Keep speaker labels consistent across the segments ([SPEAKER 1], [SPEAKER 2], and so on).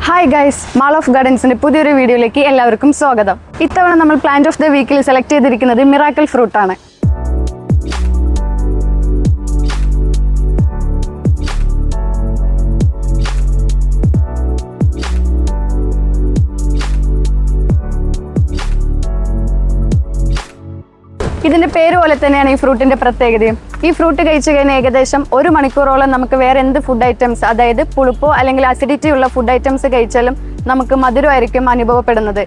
[SPEAKER 1] Hi guys, Mall of Gardens in പുതിയൊരു വീഡിയോയിലേക്ക് എല്ലാവർക്കും സ്വാഗതം. ഇത്തവണ നമ്മൾ പ്ലാന്റ് ഓഫ് ദ വീക്കിൽ സെലക്ട് ചെയ്തിരിക്കുന്നത് മിറാക്കിൾ ഫ്രൂട്ട് ആണ്. ഇതിന്റെ പേര് പോലെ തന്നെയാണ് ഈ ഫ്രൂട്ടിന്റെ പ്രത്യേകതയും. ഈ ഫ്രൂട്ട് കഴിച്ചു കഴിഞ്ഞാൽ ഏകദേശം 1 മണിക്കൂറോളം നമുക്ക് വേറെ എന്ത് ഫുഡ് ഐറ്റംസ്, അതായത് പുളിപ്പോ അല്ലെങ്കിൽ അസിഡിറ്റി ഉള്ള ഫുഡ് ഐറ്റംസ് കഴിച്ചാലും നമുക്ക് മധുരമായിരിക്കും അനുഭവപ്പെടുന്നത്.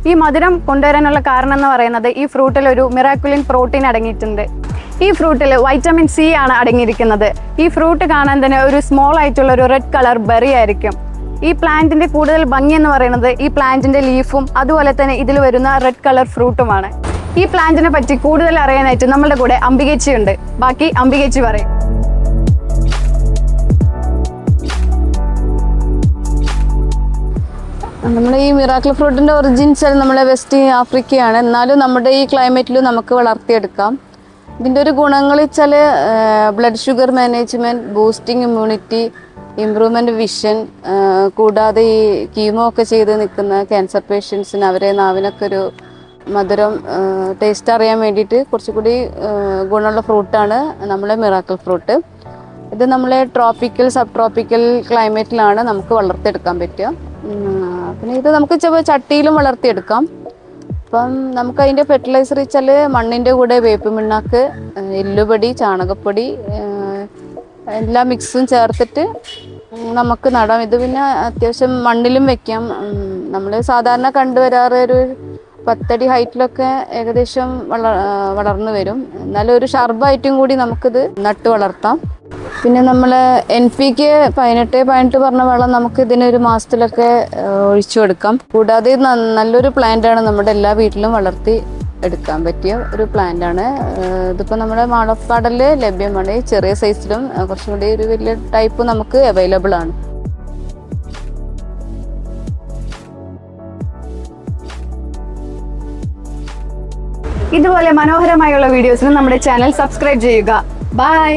[SPEAKER 1] ഈ മധുരം കൊണ്ടുവരാനുള്ള കാരണം എന്ന് പറയുന്നത് ഈ ഫ്രൂട്ടിൽ ഒരു മിറാക്കുലിൻ പ്രോട്ടീൻ അടങ്ങിയിട്ടുണ്ട്. ഈ ഫ്രൂട്ടിൽ വൈറ്റമിൻ സി ആണ് അടങ്ങിയിരിക്കുന്നത്. ഈ ഫ്രൂട്ട് കാണാൻ തന്നെ ഒരു സ്മോൾ ആയിട്ടുള്ള ഒരു റെഡ് കളർ ബെറി ആയിരിക്കും. ഈ പ്ലാന്റിന്റെ കൂടുതൽ ഭംഗി എന്ന് പറയുന്നത് ഈ പ്ലാന്റിന്റെ ലീഫും അതുപോലെ തന്നെ ഇതിൽ വരുന്ന റെഡ് കളർ ഫ്രൂട്ടുമാണ്. ഈ പ്ലാന്റിനെ പറ്റി കൂടുതൽ അറിയാനായിട്ട് നമ്മുടെ കൂടെ അംബികേച്ചി ഉണ്ട്. ബാക്കി അംബികേച്ചി പറയും.
[SPEAKER 2] നമ്മുടെ ഈ മിറാക്കിൾ ഫ്രൂട്ടിൻ്റെ ഒറിജിൻസ് നമ്മളെ വെസ്റ്റ് ആഫ്രിക്കയാണ്. എന്നാലും നമ്മുടെ ഈ ക്ലൈമറ്റിലും നമുക്ക് വളർത്തിയെടുക്കാം. ഇതിൻ്റെ ഒരു ഗുണങ്ങൾ വെച്ചാൽ blood sugar management, boosting immunity, improvement vision, കൂടാതെ ഈ കീമോ ഒക്കെ ചെയ്ത് നിൽക്കുന്ന ക്യാൻസർ പേഷ്യൻസിന് അവരെ നാവിനൊക്കെ ഒരു മധുരം ടേസ്റ്റ് അറിയാൻ വേണ്ടിയിട്ട് കുറച്ചുകൂടി ഗുണമുള്ള ഫ്രൂട്ടാണ് നമ്മളെ മിറാക്കിൾ ഫ്രൂട്ട്. ഇത് നമ്മളെ ട്രോപ്പിക്കൽ സബ് ട്രോപ്പിക്കൽ ക്ലൈമറ്റിലാണ് നമുക്ക് വളർത്തിയെടുക്കാൻ പറ്റുക. പിന്നെ ഇത് നമുക്ക് ചട്ടിയിലും വളർത്തിയെടുക്കാം. അപ്പം നമുക്ക് അതിൻ്റെ ഫെർട്ടിലൈസർ വെച്ചാൽ മണ്ണിൻ്റെ കൂടെ വേപ്പ് പിണ്ണാക്ക്, എല്ലുപൊടി, ചാണകപ്പൊടി എല്ലാ മിക്സും ചേർത്തിട്ട് നമുക്ക് നടാം. ഇത് പിന്നെ അത്യാവശ്യം മണ്ണിലും വെക്കാം. നമ്മൾ സാധാരണ കണ്ടുവരാറ് ഒരു 10 അടി ഹൈറ്റിലൊക്കെ ഏകദേശം വളർന്നു വരും. എന്നാലും ഒരു ഷർബായിട്ടും കൂടി നമുക്കിത് നട്ട് വളർത്താം. പിന്നെ നമ്മൾ NPK 18 പറഞ്ഞ വെള്ളം നമുക്ക് ഇതിനൊരു മാസത്തിലൊക്കെ ഒഴിച്ചു കൊടുക്കാം. കൂടാതെ നല്ലൊരു പ്ലാന്റാണ്, നമ്മുടെ എല്ലാ വീട്ടിലും വളർത്തി എടുക്കാൻ പറ്റിയ ഒരു പ്ലാന്റാണ്. ഇതിപ്പോൾ നമ്മുടെ മാൾ ഓഫ് ഗാർഡനിൽ ലഭ്യമാണ്. ചെറിയ സൈസിലും കുറച്ചും കൂടി ഒരു വലിയ ടൈപ്പ് നമുക്ക് അവൈലബിൾ ആണ്.
[SPEAKER 1] ഇതുപോലെ മനോഹരമായുള്ള വീഡിയോസിന് നമ്മുടെ ചാനൽ സബ്സ്ക്രൈബ് ചെയ്യുക. ബൈ.